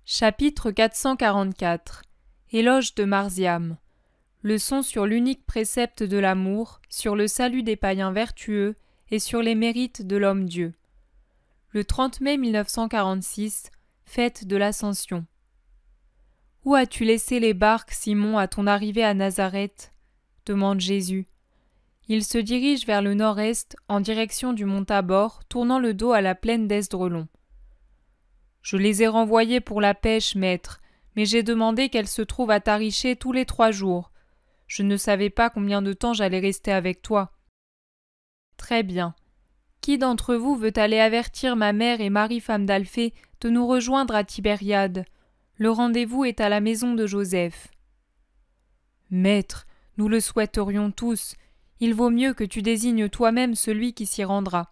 Chapitre 444 Éloge de Marziam. Leçon sur l'unique précepte de l'amour, sur le salut des païens vertueux et sur les mérites de l'homme-dieu. Le 30 mai 1946, fête de l'Ascension. Où as-tu laissé les barques, Simon, à ton arrivée à Nazareth ? Demande Jésus. Il se dirige vers le nord-est, en direction du mont Tabor, tournant le dos à la plaine d'Esdrelon. Je les ai renvoyées pour la pêche, maître, mais j'ai demandé qu'elles se trouvent à taricher tous les 3 jours. Je ne savais pas combien de temps j'allais rester avec toi. Très bien. Qui d'entre vous veut aller avertir ma mère et Marie femme d'Alphée de nous rejoindre à Tibériade ? Le rendez-vous est à la maison de Joseph. Maître, nous le souhaiterions tous. Il vaut mieux que tu désignes toi-même celui qui s'y rendra.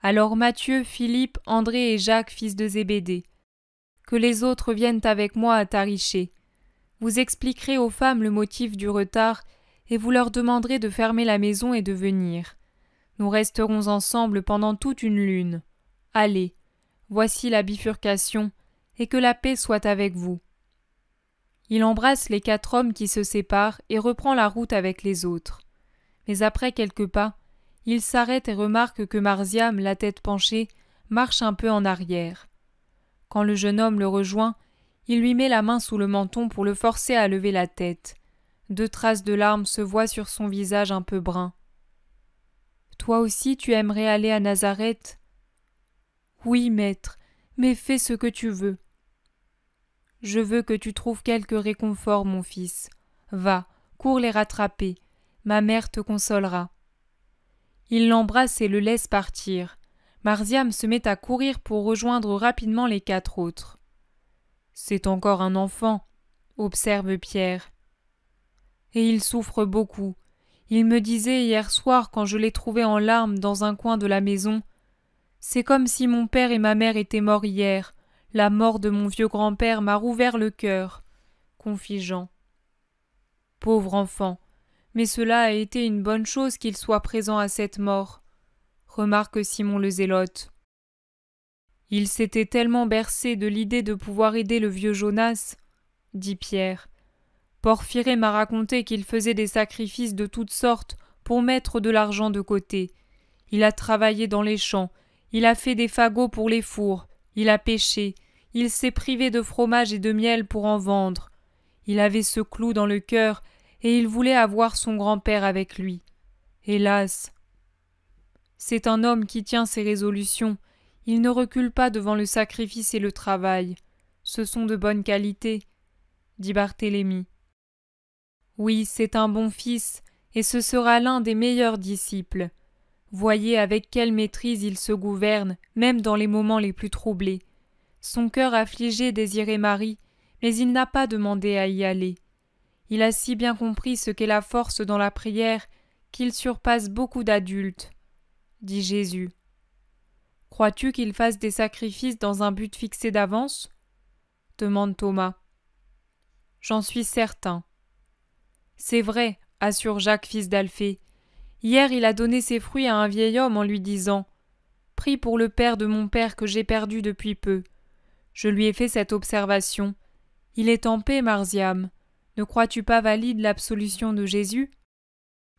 Alors Matthieu, Philippe, André et Jacques, fils de Zébédée. Que les autres viennent avec moi à taricher. Vous expliquerez aux femmes le motif du retard et vous leur demanderez de fermer la maison et de venir. Nous resterons ensemble pendant toute une lune. Allez, voici la bifurcation, et que la paix soit avec vous. Il embrasse les 4 hommes qui se séparent et reprend la route avec les autres. Mais après quelques pas, il s'arrête et remarque que Marziam, la tête penchée, marche un peu en arrière. Quand le jeune homme le rejoint, il lui met la main sous le menton pour le forcer à lever la tête. 2 traces de larmes se voient sur son visage un peu brun. « Toi aussi tu aimerais aller à Nazareth ?»« Oui, maître, mais fais ce que tu veux. »« Je veux que tu trouves quelque réconfort, mon fils. Va, cours les rattraper. Ma mère te consolera. » Il l'embrasse et le laisse partir. Marziam se met à courir pour rejoindre rapidement les 4 autres. « C'est encore un enfant, » observe Pierre. « Et il souffre beaucoup. Il me disait hier soir quand je l'ai trouvé en larmes dans un coin de la maison « C'est comme si mon père et ma mère étaient morts hier. La mort de mon vieux grand-père m'a rouvert le cœur. » confie Jean. « Pauvre enfant, mais cela a été une bonne chose qu'il soit présent à cette mort, » remarque Simon le Zélote. Il s'était tellement bercé de l'idée de pouvoir aider le vieux Jonas, dit Pierre. Porphyrée m'a raconté qu'il faisait des sacrifices de toutes sortes pour mettre de l'argent de côté. Il a travaillé dans les champs, il a fait des fagots pour les fours, il a pêché, il s'est privé de fromage et de miel pour en vendre. Il avait ce clou dans le cœur et il voulait avoir son grand-père avec lui. Hélas! C'est un homme qui tient ses résolutions. Il ne recule pas devant le sacrifice et le travail. Ce sont de bonnes qualités, dit Barthélemy. Oui, c'est un bon fils, et ce sera l'un des meilleurs disciples. Voyez avec quelle maîtrise il se gouverne, même dans les moments les plus troublés. Son cœur affligé désirait Marie, mais il n'a pas demandé à y aller. Il a si bien compris ce qu'est la force dans la prière qu'il surpasse beaucoup d'adultes, dit Jésus. Crois-tu qu'il fasse des sacrifices dans un but fixé d'avance ? Demande Thomas. J'en suis certain. C'est vrai, assure Jacques, fils d'Alphée. Hier, il a donné ses fruits à un vieil homme en lui disant « Prie pour le père de mon père que j'ai perdu depuis peu. » Je lui ai fait cette observation. Il est en paix, Marziam. Ne crois-tu pas valide l'absolution de Jésus ?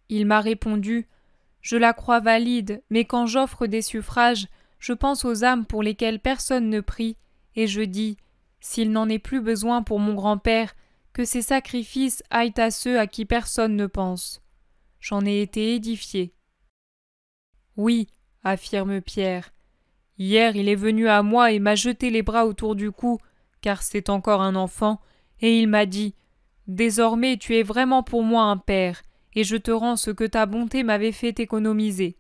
Il m'a répondu « Je la crois valide, mais quand j'offre des suffrages, je pense aux âmes pour lesquelles personne ne prie, et je dis « S'il n'en est plus besoin pour mon grand-père, que ces sacrifices aillent à ceux à qui personne ne pense. » J'en ai été édifié. Oui, affirme Pierre. Hier, il est venu à moi et m'a jeté les bras autour du cou, car c'est encore un enfant, et il m'a dit « Désormais, tu es vraiment pour moi un père, et je te rends ce que ta bonté m'avait fait économiser.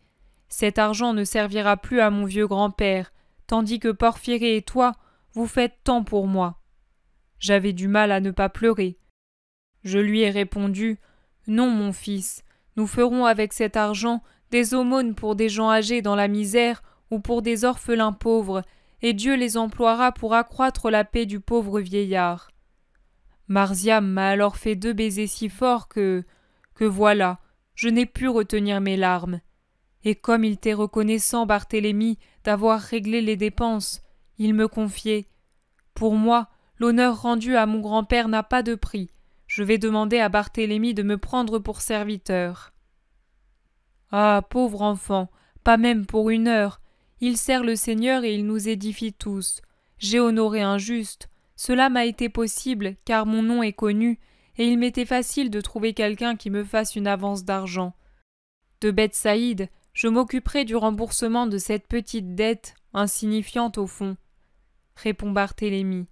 Cet argent ne servira plus à mon vieux grand-père, tandis que Porphyrée et toi, vous faites tant pour moi. » J'avais du mal à ne pas pleurer. Je lui ai répondu « Non, mon fils, nous ferons avec cet argent des aumônes pour des gens âgés dans la misère ou pour des orphelins pauvres, et Dieu les emploiera pour accroître la paix du pauvre vieillard. » Marziam m'a alors fait 2 baisers si forts que voilà, je n'ai pu retenir mes larmes. Et comme il t'est reconnaissant, Barthélemy, d'avoir réglé les dépenses, il me confiait « Pour moi, l'honneur rendu à mon grand-père n'a pas de prix. Je vais demander à Barthélemy de me prendre pour serviteur. » « Ah, pauvre enfant, pas même pour 1 heure. Il sert le Seigneur et il nous édifie tous. J'ai honoré un juste. Cela m'a été possible, car mon nom est connu, et il m'était facile de trouver quelqu'un qui me fasse une avance d'argent. De Bethsaïde, je m'occuperai du remboursement de cette petite dette, insignifiante au fond, » répond Barthélemy.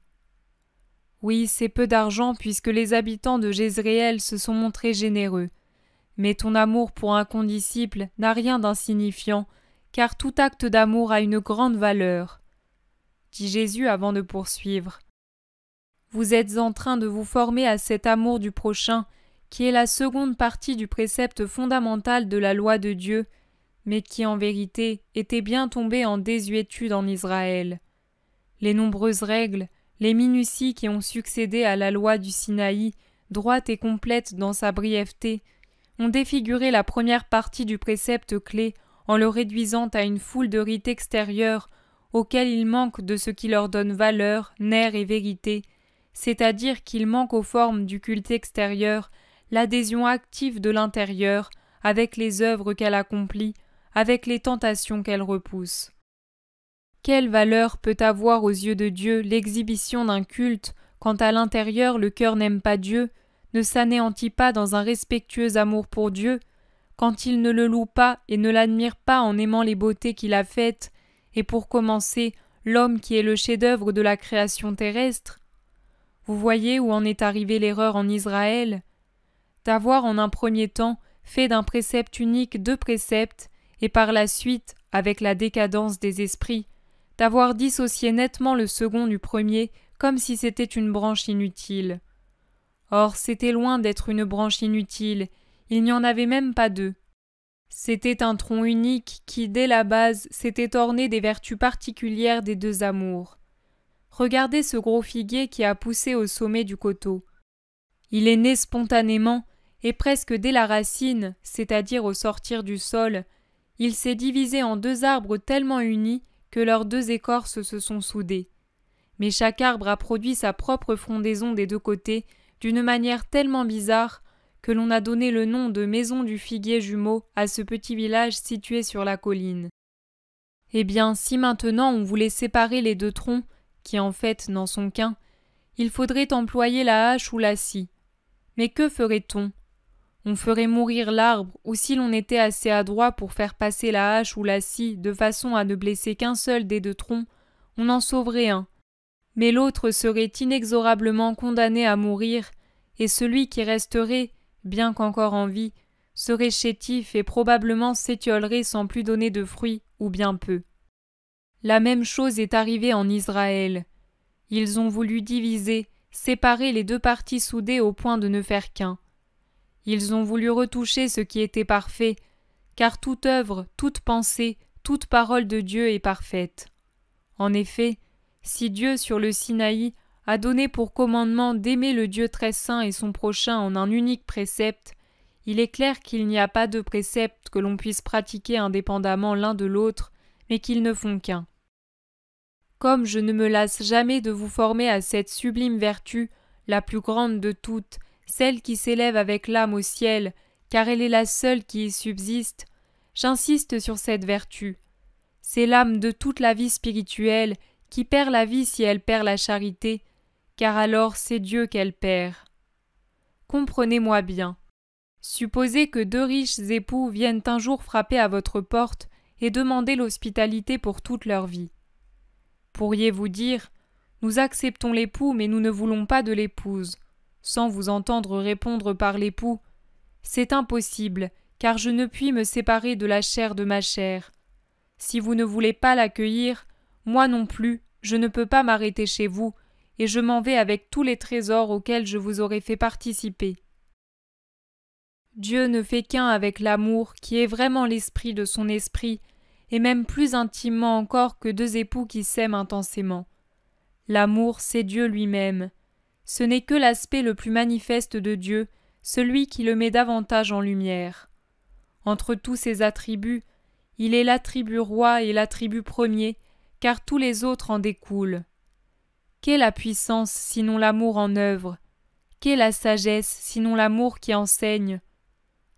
« Oui, c'est peu d'argent puisque les habitants de Jezréel se sont montrés généreux. Mais ton amour pour un condisciple n'a rien d'insignifiant, car tout acte d'amour a une grande valeur. » dit Jésus avant de poursuivre. « Vous êtes en train de vous former à cet amour du prochain, qui est la seconde partie du précepte fondamental de la loi de Dieu, mais qui en vérité était bien tombé en désuétude en Israël. Les nombreuses règles, les minuties qui ont succédé à la loi du Sinaï, droite et complète dans sa brièveté, ont défiguré la première partie du précepte clé en le réduisant à une foule de rites extérieurs auxquels il manque de ce qui leur donne valeur, nerf et vérité, c'est-à-dire qu'il manque aux formes du culte extérieur l'adhésion active de l'intérieur avec les œuvres qu'elle accomplit, avec les tentations qu'elle repousse. Quelle valeur peut avoir aux yeux de Dieu l'exhibition d'un culte quand à l'intérieur le cœur n'aime pas Dieu, ne s'anéantit pas dans un respectueux amour pour Dieu, quand il ne le loue pas et ne l'admire pas en aimant les beautés qu'il a faites, et pour commencer, l'homme qui est le chef-d'œuvre de la création terrestre? Vous voyez où en est arrivée l'erreur en Israël? D'avoir en un premier temps fait d'un précepte unique 2 préceptes, et par la suite, avec la décadence des esprits, d'avoir dissocié nettement le second du premier comme si c'était une branche inutile. Or, c'était loin d'être une branche inutile, il n'y en avait même pas 2. C'était un tronc unique qui, dès la base, s'était orné des vertus particulières des 2 amours. Regardez ce gros figuier qui a poussé au sommet du coteau. Il est né spontanément, et presque dès la racine, c'est-à-dire au sortir du sol, il s'est divisé en 2 arbres tellement unis que leurs 2 écorces se sont soudées. Mais chaque arbre a produit sa propre frondaison des 2 côtés, d'une manière tellement bizarre que l'on a donné le nom de maison du figuier jumeau à ce petit village situé sur la colline. Eh bien, si maintenant on voulait séparer les 2 troncs, qui en fait n'en sont qu'un, il faudrait employer la hache ou la scie. Mais que ferait-on? On ferait mourir l'arbre, ou si l'on était assez adroit pour faire passer la hache ou la scie de façon à ne blesser qu'un seul des 2 troncs, on en sauverait un. Mais l'autre serait inexorablement condamné à mourir, et celui qui resterait, bien qu'encore en vie, serait chétif et probablement s'étiolerait sans plus donner de fruits, ou bien peu. La même chose est arrivée en Israël. Ils ont voulu diviser, séparer les 2 parties soudées au point de ne faire qu'un. Ils ont voulu retoucher ce qui était parfait, car toute œuvre, toute pensée, toute parole de Dieu est parfaite. En effet, si Dieu sur le Sinaï a donné pour commandement d'aimer le Dieu très saint et son prochain en un unique précepte, il est clair qu'il n'y a pas 2 préceptes que l'on puisse pratiquer indépendamment l'un de l'autre, mais qu'ils ne font qu'un. Comme je ne me lasse jamais de vous former à cette sublime vertu, la plus grande de toutes, celle qui s'élève avec l'âme au ciel, car elle est la seule qui y subsiste, j'insiste sur cette vertu. C'est l'âme de toute la vie spirituelle qui perd la vie si elle perd la charité, car alors c'est Dieu qu'elle perd. Comprenez-moi bien. Supposez que 2 riches époux viennent un jour frapper à votre porte et demander l'hospitalité pour toute leur vie. Pourriez-vous dire « Nous acceptons l'époux, mais nous ne voulons pas de l'épouse », sans vous entendre répondre par l'époux « C'est impossible, car je ne puis me séparer de la chair de ma chair. Si vous ne voulez pas l'accueillir, moi non plus, je ne peux pas m'arrêter chez vous, et je m'en vais avec tous les trésors auxquels je vous aurais fait participer. » Dieu ne fait qu'un avec l'amour qui est vraiment l'esprit de son esprit, et même plus intimement encore que 2 époux qui s'aiment intensément. L'amour, c'est Dieu lui-même. Ce n'est que l'aspect le plus manifeste de Dieu, celui qui le met davantage en lumière. Entre tous ses attributs, il est l'attribut roi et l'attribut premier, car tous les autres en découlent. Qu'est la puissance sinon l'amour en œuvre? Qu'est la sagesse sinon l'amour qui enseigne?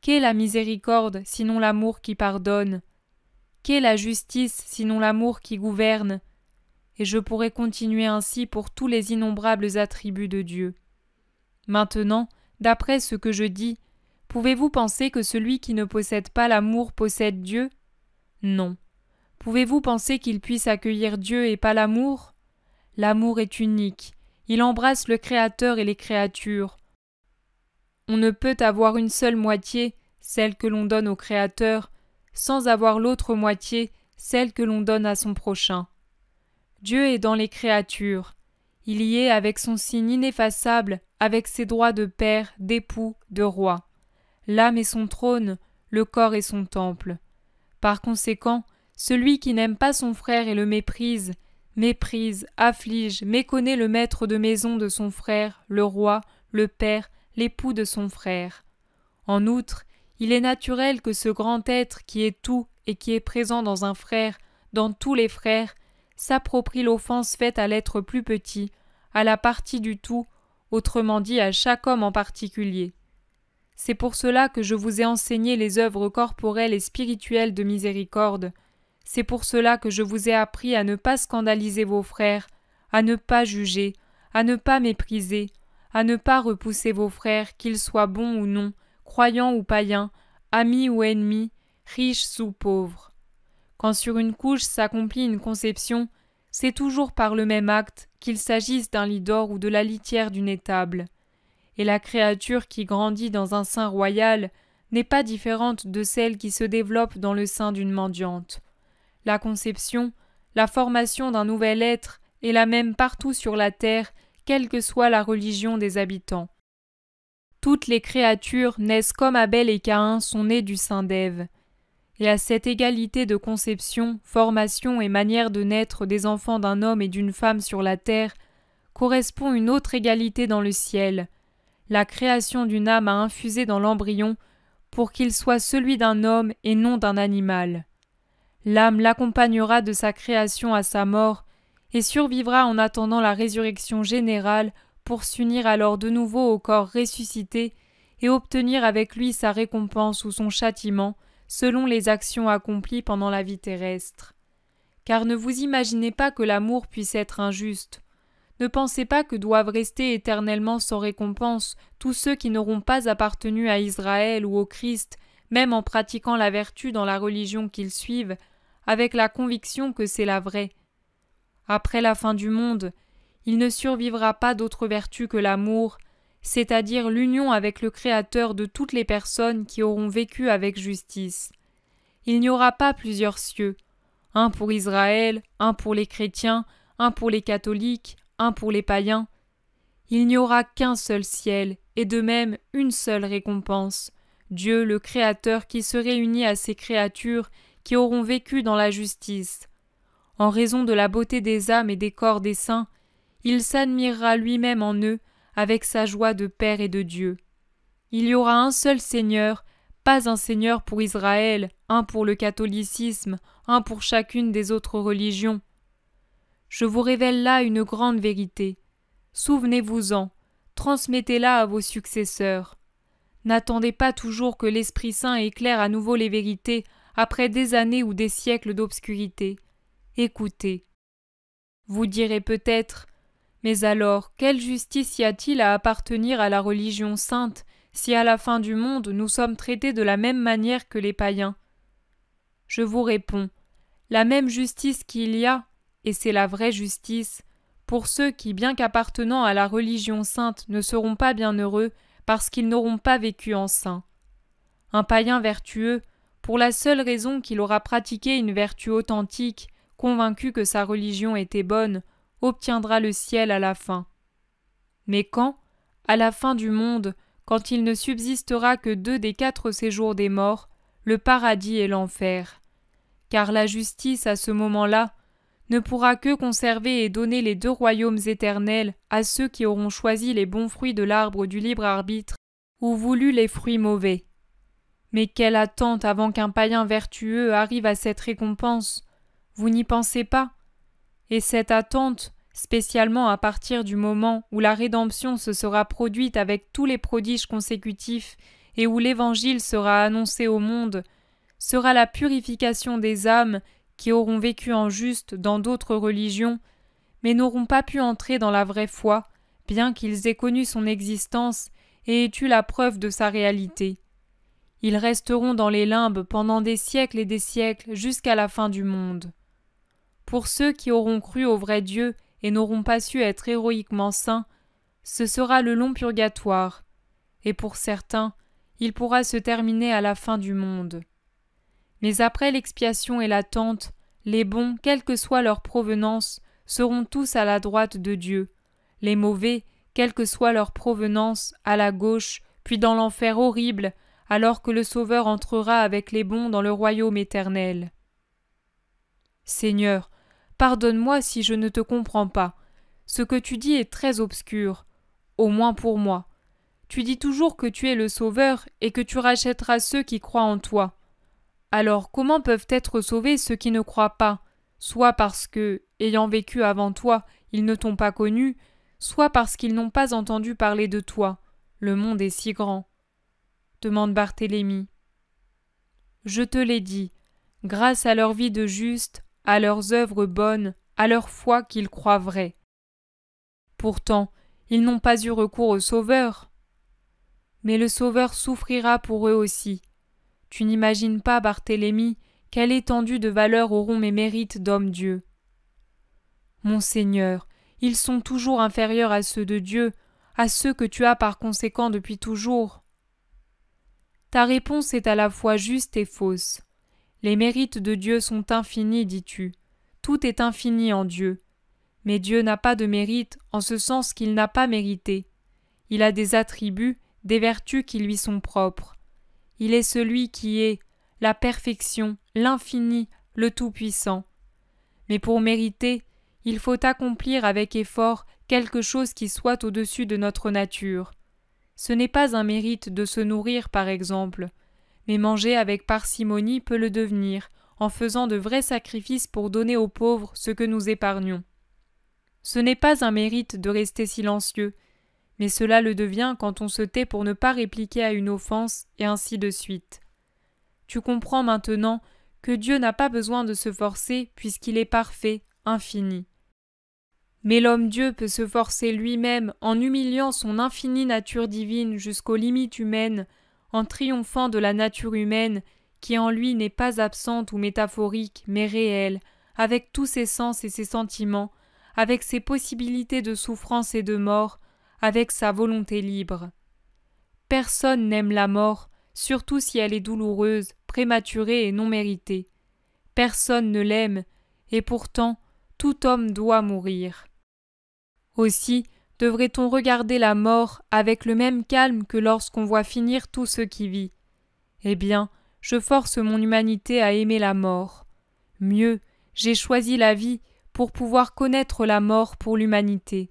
Qu'est la miséricorde sinon l'amour qui pardonne? Qu'est la justice sinon l'amour qui gouverne? Et je pourrais continuer ainsi pour tous les innombrables attributs de Dieu. Maintenant, d'après ce que je dis, pouvez-vous penser que celui qui ne possède pas l'amour possède Dieu? Non. Pouvez-vous penser qu'il puisse accueillir Dieu et pas l'amour? L'amour est unique, il embrasse le Créateur et les créatures. On ne peut avoir une seule moitié, celle que l'on donne au Créateur, sans avoir l'autre moitié, celle que l'on donne à son prochain. Dieu est dans les créatures. Il y est avec son signe ineffaçable, avec ses droits de père, d'époux, de roi. L'âme est son trône, le corps est son temple. Par conséquent, celui qui n'aime pas son frère et le méprise, afflige, méconnaît le maître de maison de son frère, le roi, le père, l'époux de son frère. En outre, il est naturel que ce grand être qui est tout et qui est présent dans un frère, dans tous les frères, s'approprie l'offense faite à l'être plus petit, à la partie du tout, autrement dit à chaque homme en particulier. C'est pour cela que je vous ai enseigné les œuvres corporelles et spirituelles de miséricorde. C'est pour cela que je vous ai appris à ne pas scandaliser vos frères, à ne pas juger, à ne pas mépriser, à ne pas repousser vos frères, qu'ils soient bons ou non, croyants ou païens, amis ou ennemis, riches ou pauvres. Quand sur une couche s'accomplit une conception, c'est toujours par le même acte, qu'il s'agisse d'un lit d'or ou de la litière d'une étable. Et la créature qui grandit dans un sein royal n'est pas différente de celle qui se développe dans le sein d'une mendiante. La conception, la formation d'un nouvel être est la même partout sur la terre, quelle que soit la religion des habitants. Toutes les créatures naissent comme Abel et Caïn sont nés du sein d'Ève. Et à cette égalité de conception, formation et manière de naître des enfants d'un homme et d'une femme sur la terre correspond une autre égalité dans le ciel, la création d'une âme à infuser dans l'embryon pour qu'il soit celui d'un homme et non d'un animal. L'âme l'accompagnera de sa création à sa mort et survivra en attendant la résurrection générale pour s'unir alors de nouveau au corps ressuscité et obtenir avec lui sa récompense ou son châtiment selon les actions accomplies pendant la vie terrestre. Car ne vous imaginez pas que l'amour puisse être injuste. Ne pensez pas que doivent rester éternellement sans récompense tous ceux qui n'auront pas appartenu à Israël ou au Christ, même en pratiquant la vertu dans la religion qu'ils suivent, avec la conviction que c'est la vraie. Après la fin du monde, il ne survivra pas d'autre vertu que l'amour, c'est-à-dire l'union avec le Créateur de toutes les personnes qui auront vécu avec justice. Il n'y aura pas plusieurs cieux, un pour Israël, un pour les chrétiens, un pour les catholiques, un pour les païens. Il n'y aura qu'un seul ciel, et de même une seule récompense, Dieu le Créateur qui se réunit à ses créatures qui auront vécu dans la justice. En raison de la beauté des âmes et des corps des saints, il s'admirera lui-même en eux avec sa joie de Père et de Dieu. Il y aura un seul Seigneur, pas un Seigneur pour Israël, un pour le catholicisme, un pour chacune des autres religions. Je vous révèle là une grande vérité. Souvenez-vous-en, transmettez-la à vos successeurs. N'attendez pas toujours que l'Esprit Saint éclaire à nouveau les vérités après des années ou des siècles d'obscurité. Écoutez. Vous direz peut-être: mais alors, quelle justice y a-t-il à appartenir à la religion sainte si à la fin du monde nous sommes traités de la même manière que les païens? Je vous réponds, la même justice qu'il y a, et c'est la vraie justice, pour ceux qui, bien qu'appartenant à la religion sainte, ne seront pas bienheureux parce qu'ils n'auront pas vécu en saint. Un païen vertueux, pour la seule raison qu'il aura pratiqué une vertu authentique, convaincu que sa religion était bonne, obtiendra le ciel à la fin. Mais quand, à la fin du monde, quand il ne subsistera que 2 des 4 séjours des morts, le paradis et l'enfer. Car la justice, à ce moment-là, ne pourra que conserver et donner les 2 royaumes éternels à ceux qui auront choisi les bons fruits de l'arbre du libre arbitre ou voulu les fruits mauvais. Mais quelle attente avant qu'un païen vertueux arrive à cette récompense! Vous n'y pensez pas? Et cette attente, spécialement à partir du moment où la rédemption se sera produite avec tous les prodiges consécutifs et où l'Évangile sera annoncé au monde, sera la purification des âmes qui auront vécu en juste dans d'autres religions, mais n'auront pas pu entrer dans la vraie foi, bien qu'ils aient connu son existence et aient eu la preuve de sa réalité. Ils resteront dans les limbes pendant des siècles et des siècles jusqu'à la fin du monde. Pour ceux qui auront cru au vrai Dieu et n'auront pas su être héroïquement saints, ce sera le long purgatoire, et pour certains, il pourra se terminer à la fin du monde. Mais après l'expiation et l'attente, les bons, quelle que soit leur provenance, seront tous à la droite de Dieu, les mauvais, quelle que soit leur provenance, à la gauche, puis dans l'enfer horrible, alors que le Sauveur entrera avec les bons dans le royaume éternel. Seigneur, pardonne-moi si je ne te comprends pas. Ce que tu dis est très obscur, au moins pour moi. Tu dis toujours que tu es le Sauveur et que tu rachèteras ceux qui croient en toi. Alors comment peuvent être sauvés ceux qui ne croient pas, soit parce que, ayant vécu avant toi, ils ne t'ont pas connu, soit parce qu'ils n'ont pas entendu parler de toi. Le monde est si grand. Demande Barthélemy. Je te l'ai dit, grâce à leur vie de juste, à leurs œuvres bonnes, à leur foi qu'ils croient vraie. Pourtant, ils n'ont pas eu recours au Sauveur. Mais le Sauveur souffrira pour eux aussi. Tu n'imagines pas, Barthélemy, quelle étendue de valeur auront mes mérites d'homme-Dieu. Mon Seigneur, ils sont toujours inférieurs à ceux de Dieu, à ceux que tu as par conséquent depuis toujours. Ta réponse est à la fois juste et fausse. Les mérites de Dieu sont infinis, dis-tu. Tout est infini en Dieu. Mais Dieu n'a pas de mérite en ce sens qu'il n'a pas mérité. Il a des attributs, des vertus qui lui sont propres. Il est celui qui est la perfection, l'infini, le Tout-Puissant. Mais pour mériter, il faut accomplir avec effort quelque chose qui soit au-dessus de notre nature. Ce n'est pas un mérite de se nourrir, par exemple, mais manger avec parcimonie peut le devenir, en faisant de vrais sacrifices pour donner aux pauvres ce que nous épargnons. Ce n'est pas un mérite de rester silencieux, mais cela le devient quand on se tait pour ne pas répliquer à une offense, et ainsi de suite. Tu comprends maintenant que Dieu n'a pas besoin de se forcer puisqu'il est parfait, infini. Mais l'homme-Dieu peut se forcer lui-même en humiliant son infinie nature divine jusqu'aux limites humaines, en triomphant de la nature humaine qui en lui n'est pas absente ou métaphorique, mais réelle, avec tous ses sens et ses sentiments, avec ses possibilités de souffrance et de mort, avec sa volonté libre. Personne n'aime la mort, surtout si elle est douloureuse, prématurée et non méritée. Personne ne l'aime, et pourtant tout homme doit mourir. Aussi devrait-on regarder la mort avec le même calme que lorsqu'on voit finir tout ce qui vit. Eh bien, je force mon humanité à aimer la mort. Mieux, j'ai choisi la vie pour pouvoir connaître la mort pour l'humanité.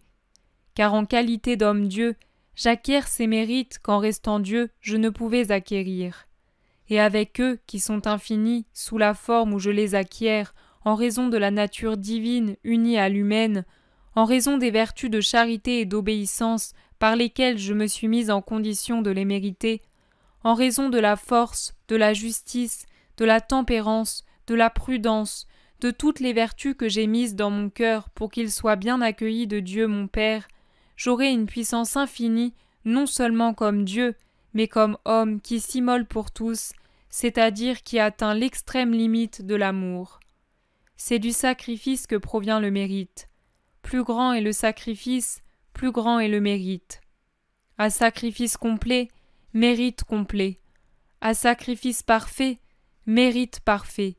Car en qualité d'homme-Dieu, j'acquiers ces mérites qu'en restant Dieu, je ne pouvais acquérir. Et avec eux, qui sont infinis, sous la forme où je les acquiers, en raison de la nature divine unie à l'humaine, en raison des vertus de charité et d'obéissance par lesquelles je me suis mise en condition de les mériter, en raison de la force, de la justice, de la tempérance, de la prudence, de toutes les vertus que j'ai mises dans mon cœur pour qu'ils soient bien accueillis de Dieu mon Père, j'aurai une puissance infinie, non seulement comme Dieu, mais comme homme qui s'immole pour tous, c'est-à-dire qui atteint l'extrême limite de l'amour. C'est du sacrifice que provient le mérite. Plus grand est le sacrifice, plus grand est le mérite. À sacrifice complet, mérite complet. À sacrifice parfait, mérite parfait.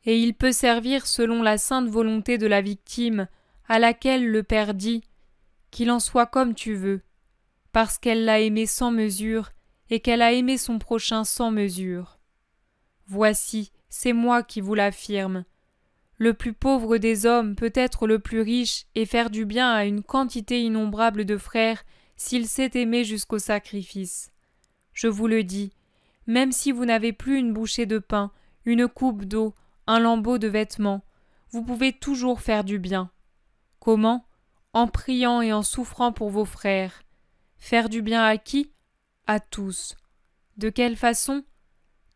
Et il peut servir selon la sainte volonté de la victime, à laquelle le Père dit « Qu'il en soit comme tu veux », parce qu'elle l'a aimé sans mesure et qu'elle a aimé son prochain sans mesure. Voici, c'est moi qui vous l'affirme. Le plus pauvre des hommes peut être le plus riche et faire du bien à une quantité innombrable de frères s'il sait aimer jusqu'au sacrifice. Je vous le dis, même si vous n'avez plus une bouchée de pain, une coupe d'eau, un lambeau de vêtements, vous pouvez toujours faire du bien. Comment? En priant et en souffrant pour vos frères. Faire du bien à qui? À tous. De quelle façon?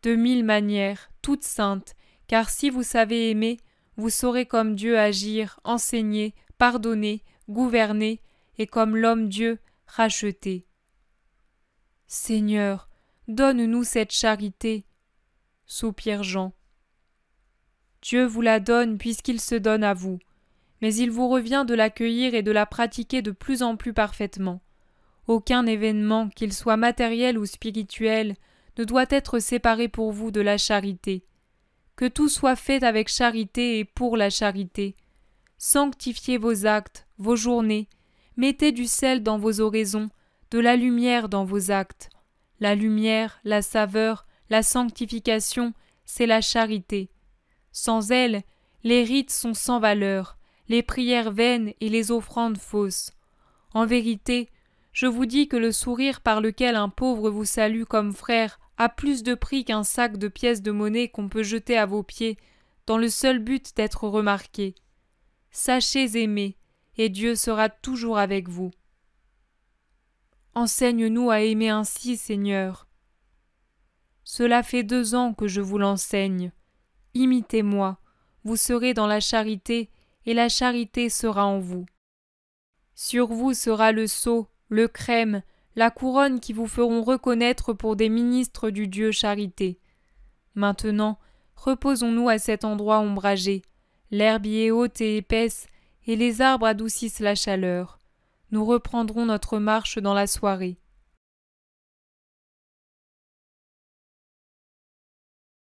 De 1000 manières, toutes saintes, car si vous savez aimer, vous saurez comme Dieu agir, enseigner, pardonner, gouverner, et comme l'homme Dieu, racheter. Seigneur, donne-nous cette charité, soupire Jean. Dieu vous la donne puisqu'il se donne à vous, mais il vous revient de l'accueillir et de la pratiquer de plus en plus parfaitement. Aucun événement, qu'il soit matériel ou spirituel, ne doit être séparé pour vous de la charité. Que tout soit fait avec charité et pour la charité. Sanctifiez vos actes, vos journées, mettez du sel dans vos oraisons, de la lumière dans vos actes. La lumière, la saveur, la sanctification, c'est la charité. Sans elle, les rites sont sans valeur, les prières vaines et les offrandes fausses. En vérité, je vous dis que le sourire par lequel un pauvre vous salue comme frère a plus de prix qu'un sac de pièces de monnaie qu'on peut jeter à vos pieds, dans le seul but d'être remarqué. Sachez aimer, et Dieu sera toujours avec vous. Enseigne-nous à aimer ainsi, Seigneur. Cela fait 2 ans que je vous l'enseigne. Imitez-moi, vous serez dans la charité, et la charité sera en vous. Sur vous sera le sceau, le crème, la couronne qui vous feront reconnaître pour des ministres du Dieu charité. Maintenant, reposons-nous à cet endroit ombragé. L'herbe y est haute et épaisse, et les arbres adoucissent la chaleur. Nous reprendrons notre marche dans la soirée.